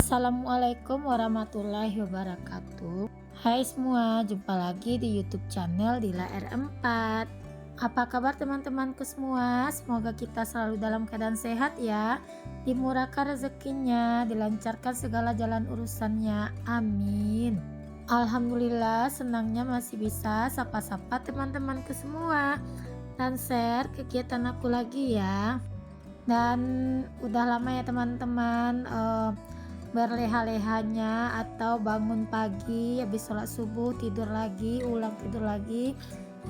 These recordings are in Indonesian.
Assalamualaikum warahmatullahi wabarakatuh. Hai semua, jumpa lagi di YouTube channel Dila R4. Apa kabar teman-temanku semua? Semoga kita selalu dalam keadaan sehat ya. Dimurahkan rezekinya, dilancarkan segala jalan urusannya. Amin. Alhamdulillah, senangnya masih bisa sapa-sapa teman-temanku semua dan share kegiatan aku lagi ya. Dan udah lama ya teman-teman berleha-lehanya atau bangun pagi habis sholat subuh tidur lagi, ulang tidur lagi.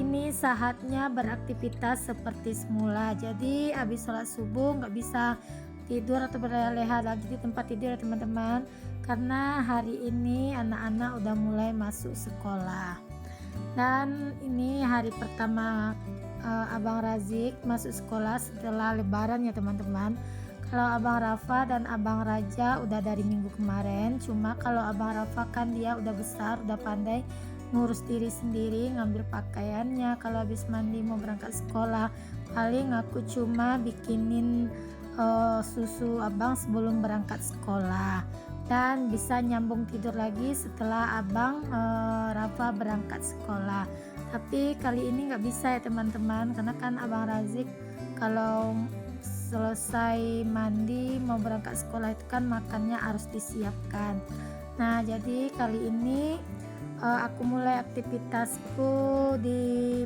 Ini saatnya beraktivitas seperti semula. Jadi habis sholat subuh nggak bisa tidur atau berleha-leha lagi di tempat tidur ya teman-teman, karena hari ini anak-anak udah mulai masuk sekolah. Dan ini hari pertama Abang Razik masuk sekolah setelah lebaran ya teman-teman. Kalau Abang Rafa dan Abang Raja udah dari minggu kemarin. Cuma kalau Abang Rafa kan dia udah besar, udah pandai ngurus diri sendiri, ngambil pakaiannya. Kalau habis mandi mau berangkat sekolah, paling aku cuma bikinin susu abang sebelum berangkat sekolah, dan bisa nyambung tidur lagi setelah abang Rafa berangkat sekolah. Tapi kali ini nggak bisa ya teman-teman, karena kan Abang Razik kalau selesai mandi mau berangkat sekolah itu kan makannya harus disiapkan. Nah jadi kali ini aku mulai aktivitasku di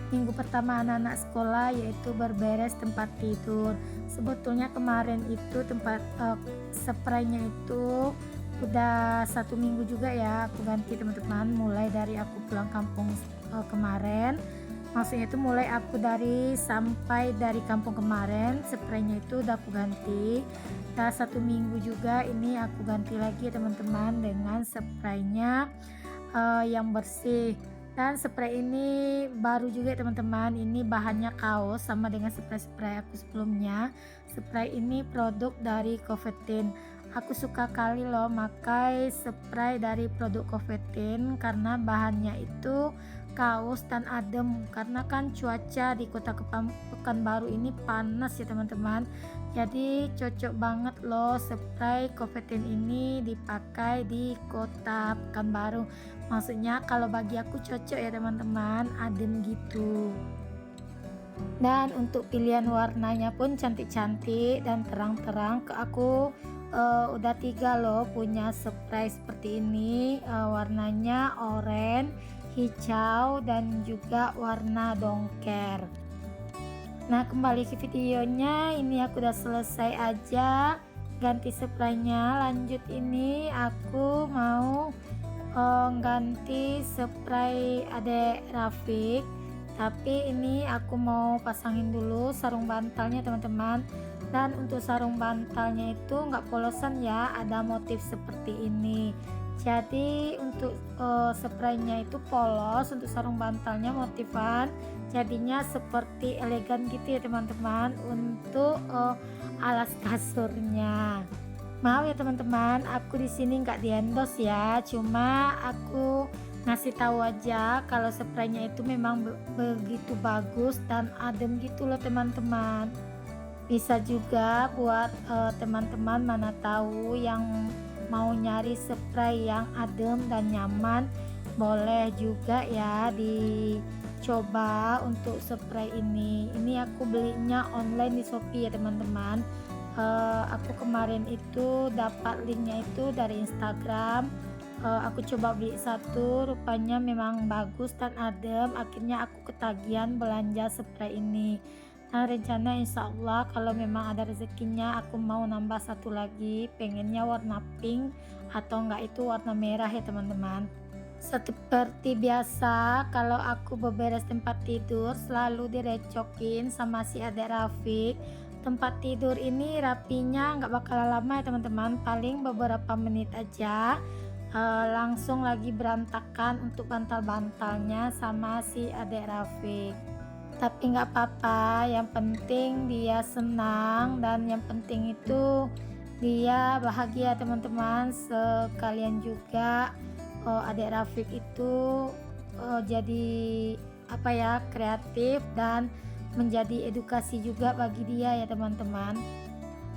minggu pertama anak-anak sekolah, yaitu berberes tempat tidur. Sebetulnya kemarin itu tempat spraynya itu udah 1 minggu juga ya aku ganti teman-teman, mulai dari aku pulang kampung kemarin. Maksudnya itu mulai aku sampai dari kampung kemarin spraynya itu udah aku ganti. Nah 1 minggu juga ini aku ganti lagi teman-teman dengan spraynya yang bersih. Dan spray ini baru juga teman-teman, ini bahannya kaos sama dengan spray-spray aku sebelumnya. Spray ini produk dari Covetin. Aku suka kali loh pakai spray dari produk Covetin karena bahannya itu kaos dan adem, karena kan cuaca di kota Pekanbaru ini panas ya teman-teman. Jadi cocok banget loh spray Covetin ini dipakai di kota Pekanbaru. Maksudnya kalau bagi aku cocok ya teman-teman, adem gitu. Dan untuk pilihan warnanya pun cantik-cantik dan terang-terang. Ke aku udah 3 loh punya spray seperti ini, warnanya oranye, hijau, dan juga warna dongker. Nah kembali ke videonya, ini aku udah selesai aja ganti spraynya. Lanjut ini aku mau ganti spray adek Rafiq, tapi ini aku mau pasangin dulu sarung bantalnya teman-teman. Dan untuk sarung bantalnya itu nggak polosan ya, ada motif seperti ini. Jadi untuk spraynya itu polos, untuk sarung bantalnya motifan, jadinya seperti elegan gitu ya teman-teman untuk alas kasurnya. Maaf ya teman-teman, aku di sini nggak diendos ya, cuma aku ngasih tahu aja kalau spraynya itu memang begitu bagus dan adem gitu loh teman-teman. Bisa juga buat teman-teman mana tahu yang mau nyari spray yang adem dan nyaman, boleh juga ya dicoba untuk spray ini. Ini aku belinya online di Shopee ya teman-teman. Aku kemarin itu dapat linknya itu dari Instagram. Aku coba beli satu, rupanya memang bagus dan adem. Akhirnya aku ketagihan belanja spray ini. Nah rencana insya Allah kalau memang ada rezekinya aku mau nambah satu lagi, pengennya warna pink atau enggak itu warna merah ya teman-teman. Seperti biasa kalau aku beberes tempat tidur selalu direcokin sama si adek Rafiq. Tempat tidur ini rapinya nggak bakal lama ya teman-teman, paling beberapa menit aja langsung lagi berantakan untuk bantal-bantalnya sama si adek Rafiq. Tapi nggak apa-apa, yang penting dia senang dan yang penting itu dia bahagia teman-teman. Sekalian juga adek Rafiq itu jadi apa ya, kreatif dan menjadi edukasi juga bagi dia ya teman-teman.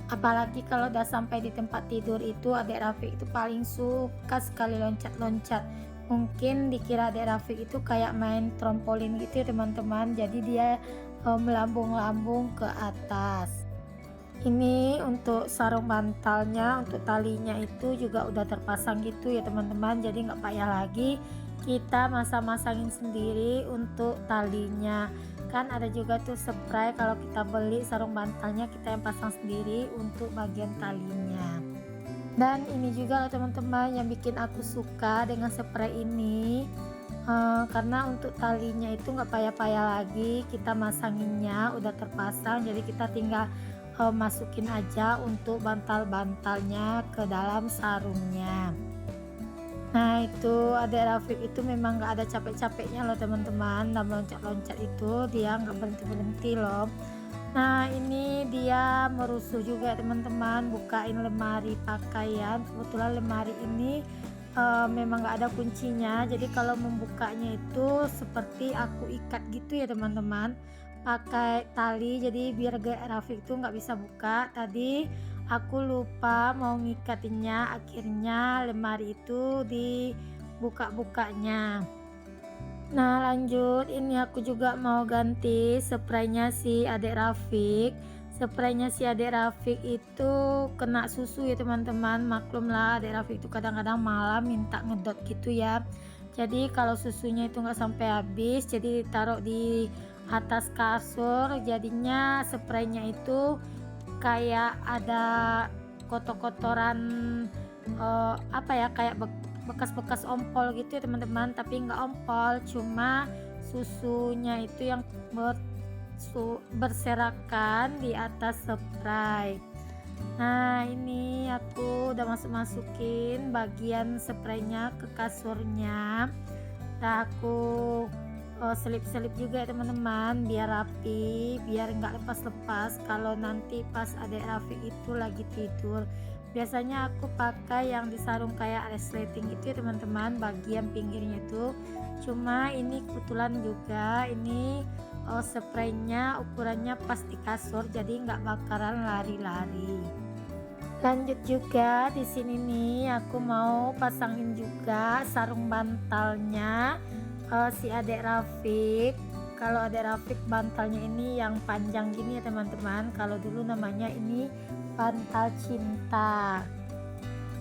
Apalagi kalau udah sampai di tempat tidur itu adik Rafiq itu paling suka sekali loncat-loncat. Mungkin dikira adik Rafiq itu kayak main trampolin gitu ya teman-teman. Jadi dia melambung-lambung ke atas. Ini untuk sarung bantalnya, untuk talinya itu juga udah terpasang gitu ya teman-teman. Jadi nggak payah lagi kita masang-masangin sendiri untuk talinya. Kan ada juga tuh spray kalau kita beli sarung bantalnya kita yang pasang sendiri untuk bagian talinya. Dan ini juga loh teman-teman yang bikin aku suka dengan spray ini, karena untuk talinya itu nggak payah-payah lagi kita masanginnya, udah terpasang jadi kita tinggal masukin aja untuk bantal-bantalnya ke dalam sarungnya. Nah itu adik Rafiq itu memang nggak ada capek-capeknya loh teman-teman, dan loncat-loncat itu dia nggak berhenti-berhenti loh. Nah ini dia merusuh juga teman-teman, bukain lemari pakaian. Kebetulan lemari ini memang nggak ada kuncinya, jadi kalau membukanya itu seperti aku ikat gitu ya teman-teman, pakai tali, jadi biar Rafiq itu nggak bisa buka. Tadi aku lupa mau ngikatinnya, akhirnya lemari itu dibuka-bukanya. Nah lanjut, ini aku juga mau ganti spraynya si adik Rafiq. Spraynya si adik Rafiq itu kena susu ya teman-teman. Maklum lah adik Rafiq itu kadang-kadang malam minta ngedot gitu ya. Jadi kalau susunya itu nggak sampai habis, jadi ditaruh di atas kasur, jadinya spraynya itu kayak ada kotor-kotoran, apa ya, kayak bekas-bekas ompol gitu ya teman-teman, tapi nggak ompol, cuma susunya itu yang berserakan di atas spray. Nah ini aku udah masukin bagian spraynya ke kasurnya. Nah aku selip-selip juga ya teman-teman, biar rapi, biar nggak lepas-lepas kalau nanti pas adik Rafiq itu lagi tidur. Biasanya aku pakai yang disarung kayak resleting gitu ya teman-teman, bagian pinggirnya itu. Cuma ini kebetulan juga ini spraynya ukurannya pas di kasur, jadi nggak bakaran lari-lari. Lanjut juga di sini nih aku mau pasangin juga sarung bantalnya si adik Rafiq. Kalau adik Rafiq bantalnya ini yang panjang gini ya teman-teman, kalau dulu namanya ini bantal cinta.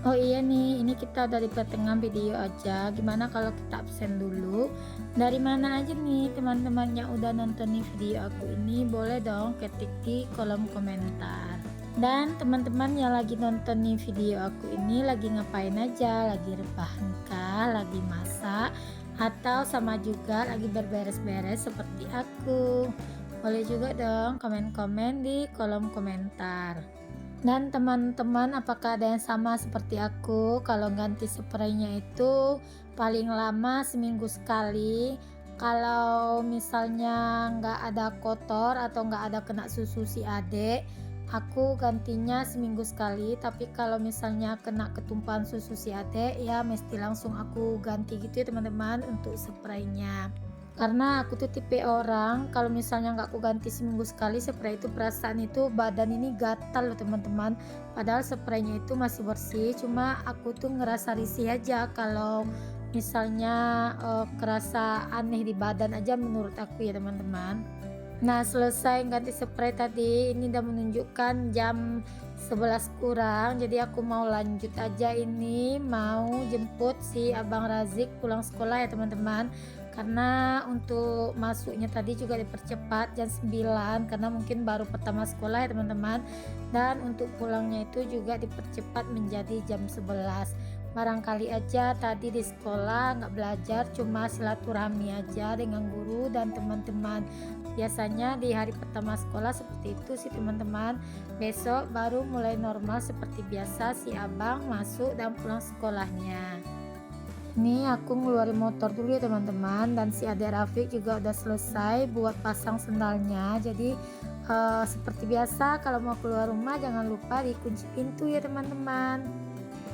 Oh iya nih, ini kita dari pertengahan video aja. Gimana kalau kita absen dulu? Dari mana aja nih teman-teman yang udah nonton video aku ini, boleh dong ketik di kolom komentar. Dan teman-teman yang lagi nonton video aku ini lagi ngapain aja? Lagi rebahan kah? Lagi masak? Atau sama juga lagi berberes-beres seperti aku? Boleh juga dong komen-komen di kolom komentar. Dan teman-teman, apakah ada yang sama seperti aku? Kalau ganti spraynya itu paling lama seminggu sekali. Kalau misalnya nggak ada kotor atau nggak ada kena susu si adek, aku gantinya seminggu sekali. Tapi kalau misalnya kena ketumpahan susu si adek, ya mesti langsung aku ganti gitu ya teman-teman untuk spraynya. Karena aku tuh tipe orang kalau misalnya nggak aku ganti seminggu sekali spray itu, perasaan itu badan ini gatal loh teman-teman, padahal spraynya itu masih bersih, cuma aku tuh ngerasa risih aja kalau misalnya kerasa aneh di badan aja menurut aku ya teman-teman. Nah selesai ganti spray tadi, ini udah menunjukkan jam 11 kurang, jadi aku mau lanjut aja, ini mau jemput si abang Razik pulang sekolah ya teman-teman. Karena untuk masuknya tadi juga dipercepat jam 9 karena mungkin baru pertama sekolah ya teman-teman, dan untuk pulangnya itu juga dipercepat menjadi jam 11. Barangkali aja tadi di sekolah nggak belajar, cuma silaturahmi aja dengan guru dan teman-teman. Biasanya di hari pertama sekolah seperti itu sih teman-teman, besok baru mulai normal seperti biasa si abang masuk dan pulang sekolahnya. Ini aku ngeluarin motor dulu ya teman-teman, dan si adik Rafiq juga udah selesai buat pasang sendalnya. Jadi seperti biasa kalau mau keluar rumah jangan lupa dikunci pintu ya teman-teman.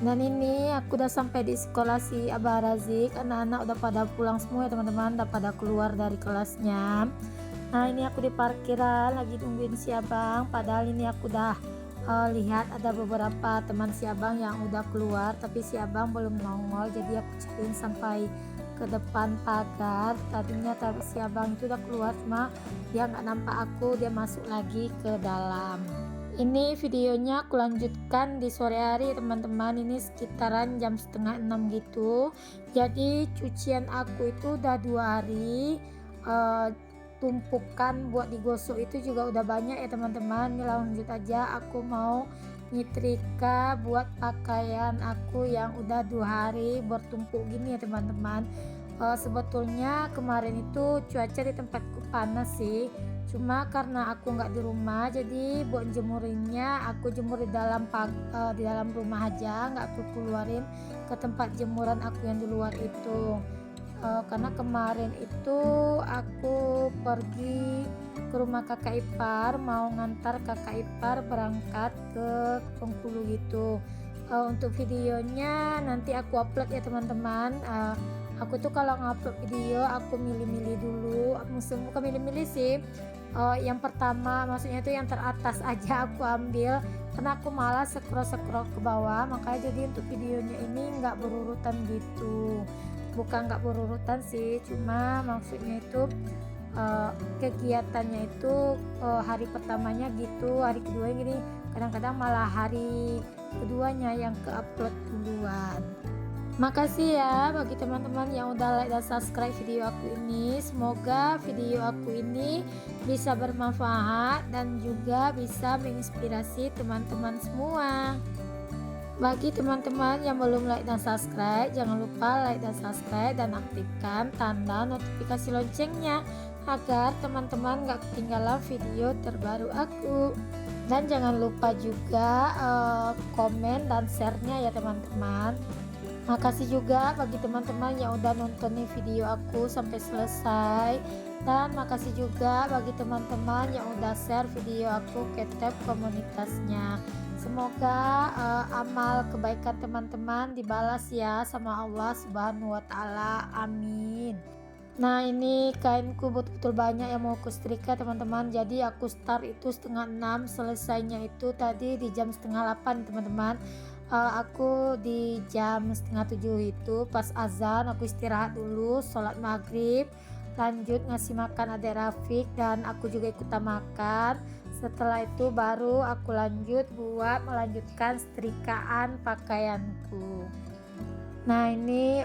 Dan ini aku udah sampai di sekolah si Abah Razik, anak-anak udah pada pulang semua ya teman-teman, udah pada keluar dari kelasnya. Nah ini aku di parkiran lagi nungguin si abang, padahal ini aku udah lihat ada beberapa teman si abang yang udah keluar tapi si abang belum nongol, jadi aku cariin sampai ke depan pagar. Tadinya si abang itu udah keluar, cuma dia nggak nampak aku, dia masuk lagi ke dalam. Ini videonya aku lanjutkan di sore hari teman-teman, ini sekitaran jam setengah 6 gitu. Jadi cucian aku itu udah 2 hari, tumpukan buat digosok itu juga udah banyak ya teman-teman. Ini lanjut aja, aku mau nyetrika buat pakaian aku yang udah 2 hari bertumpuk gini ya teman-teman. Sebetulnya kemarin itu cuaca di tempatku panas sih, cuma karena aku nggak di rumah, jadi buat jemurinnya aku jemur di dalam rumah aja, nggak aku keluarin ke tempat jemuran aku yang di luar itu. Karena kemarin itu aku pergi ke rumah kakak ipar, mau ngantar kakak ipar berangkat ke Bengkulu gitu. Untuk videonya nanti aku upload ya teman-teman. Aku tuh kalau ngupload video aku milih-milih dulu, bukan milih-milih sih. Yang pertama maksudnya itu yang teratas aja aku ambil, karena aku malas scroll ke bawah, makanya jadi untuk videonya ini nggak berurutan gitu. Bukan nggak berurutan sih, cuma maksudnya itu kegiatannya itu hari pertamanya gitu, hari kedua gini, kadang-kadang malah hari keduanya yang ke upload duluan. Makasih ya bagi teman-teman yang udah like dan subscribe video aku ini. Semoga video aku ini bisa bermanfaat dan juga bisa menginspirasi teman-teman semua. Bagi teman-teman yang belum like dan subscribe, jangan lupa like dan subscribe dan aktifkan tanda notifikasi loncengnya agar teman-teman gak ketinggalan video terbaru aku. Dan jangan lupa juga komen dan share-nya ya teman-teman. Makasih juga bagi teman-teman yang udah nontonin video aku sampai selesai. Dan makasih juga bagi teman-teman yang udah share video aku ke tab komunitasnya. Semoga amal kebaikan teman-teman dibalas ya sama Allah Subhanahu wa Ta'ala. Amin. Nah, ini kainku betul-betul banyak yang mau aku setrika teman-teman. Jadi aku start itu setengah 6, selesainya itu tadi di jam setengah 8 teman-teman. Aku di jam setengah 7 itu pas azan aku istirahat dulu, sholat maghrib, lanjut ngasih makan adek Rafiq dan aku juga ikutan makan. Setelah itu baru aku lanjut buat melanjutkan setrikaan pakaianku. Nah, ini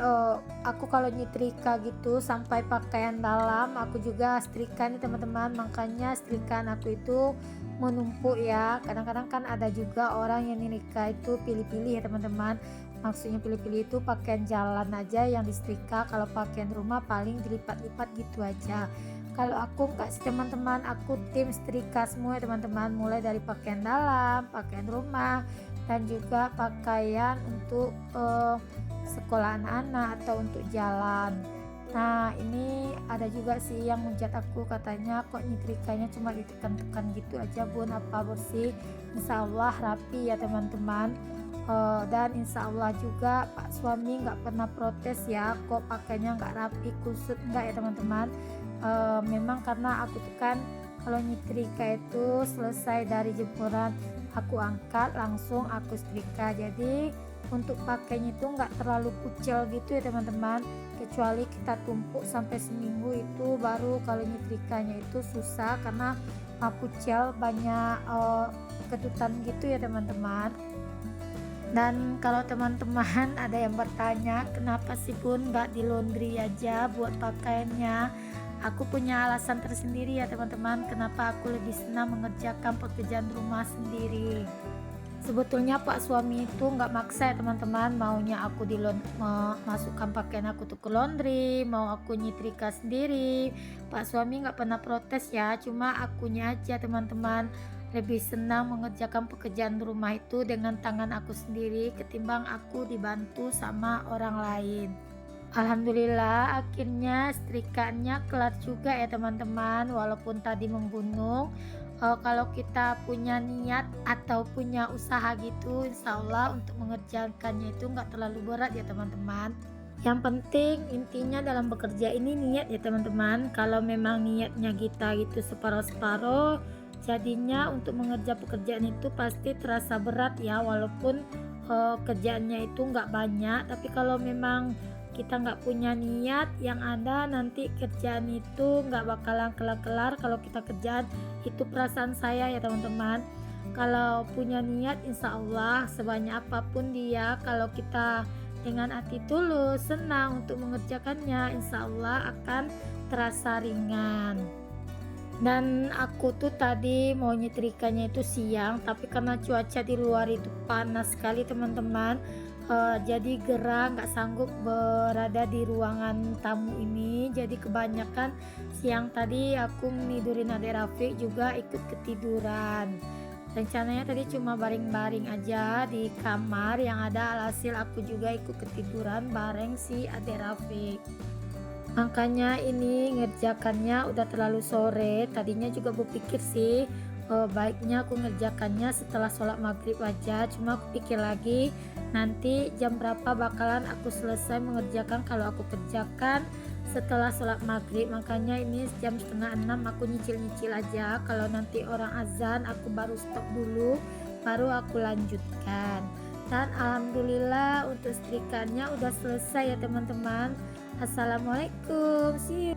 aku kalau nyetrika gitu sampai pakaian dalam aku juga setrika nih teman-teman, makanya setrikaan aku itu menumpuk ya. Kadang-kadang kan ada juga orang yang nyetrika itu pilih-pilih ya teman-teman. Maksudnya pilih-pilih itu pakaian jalan aja yang disetrika, kalau pakaian rumah paling dilipat-lipat gitu aja. Kalau aku enggak sih teman-teman, aku tim setrika semua ya teman-teman, mulai dari pakaian dalam, pakaian rumah, dan juga pakaian untuk sekolah anak-anak atau untuk jalan. Nah, ini ada juga sih yang menjat aku, katanya kok nyetrikanya cuma ditekan-tekan gitu aja bun, apa bersih. Insya Allah rapi ya teman-teman. Dan insya Allah juga Pak suami nggak pernah protes ya kok pakainya nggak rapi, kusut nggak ya teman-teman. Memang karena aku tuh kan kalau nyetrika itu selesai dari jemuran aku angkat langsung aku setrika, jadi untuk pakainya itu nggak terlalu kucel gitu ya teman-teman, kecuali kita tumpuk sampai seminggu itu baru kalau nyetrikanya itu susah karena kucel banyak ketutan gitu ya teman-teman. Dan kalau teman-teman ada yang bertanya kenapa sih bun nggak di laundry aja buat pakaiannya, aku punya alasan tersendiri ya teman-teman, kenapa aku lebih senang mengerjakan pekerjaan rumah sendiri. Sebetulnya Pak suami itu nggak maksa ya teman-teman, maunya aku masukkan pakaian aku tuh ke laundry, mau aku nyetrika sendiri. Pak suami nggak pernah protes ya, cuma akunya aja teman-teman lebih senang mengerjakan pekerjaan rumah itu dengan tangan aku sendiri ketimbang aku dibantu sama orang lain. Alhamdulillah akhirnya setrikaannya kelar juga ya teman-teman, walaupun tadi menggunung. Kalau kita punya niat atau punya usaha gitu, insya Allah untuk mengerjakannya itu nggak terlalu berat ya teman-teman. Yang penting intinya dalam bekerja ini niat ya teman-teman. Kalau memang niatnya kita gitu separuh-separuh, Jadinya untuk mengerja pekerjaan itu pasti terasa berat ya, walaupun kerjaannya itu nggak banyak, tapi kalau memang kita nggak punya niat, yang ada nanti kerjaan itu nggak bakalan kelar-kelar. Kalau kita kerjaan itu, perasaan saya ya teman-teman, kalau punya niat insya Allah sebanyak apapun dia, kalau kita dengan hati tulus senang untuk mengerjakannya, insya Allah akan terasa ringan. Dan aku tuh tadi mau nyetrikanya itu siang, tapi karena cuaca di luar itu panas sekali teman-teman, jadi gerah nggak sanggup berada di ruangan tamu ini. Jadi kebanyakan siang tadi aku nidurin adik Rafiq juga ikut ketiduran. Rencananya tadi cuma baring-baring aja di kamar, yang ada alhasil aku juga ikut ketiduran bareng si adik Rafiq. Makanya ini ngerjakannya udah terlalu sore. Tadinya juga berpikir sih, baiknya aku ngerjakannya setelah sholat maghrib aja. Cuma aku pikir lagi, nanti jam berapa bakalan aku selesai mengerjakan kalau aku kerjakan setelah sholat maghrib. Makanya ini jam setengah 6 aku nyicil-nyicil aja. Kalau nanti orang azan aku baru stop dulu, baru aku lanjutkan. Dan alhamdulillah untuk setrikannya udah selesai ya teman-teman. Assalamualaikum, see you.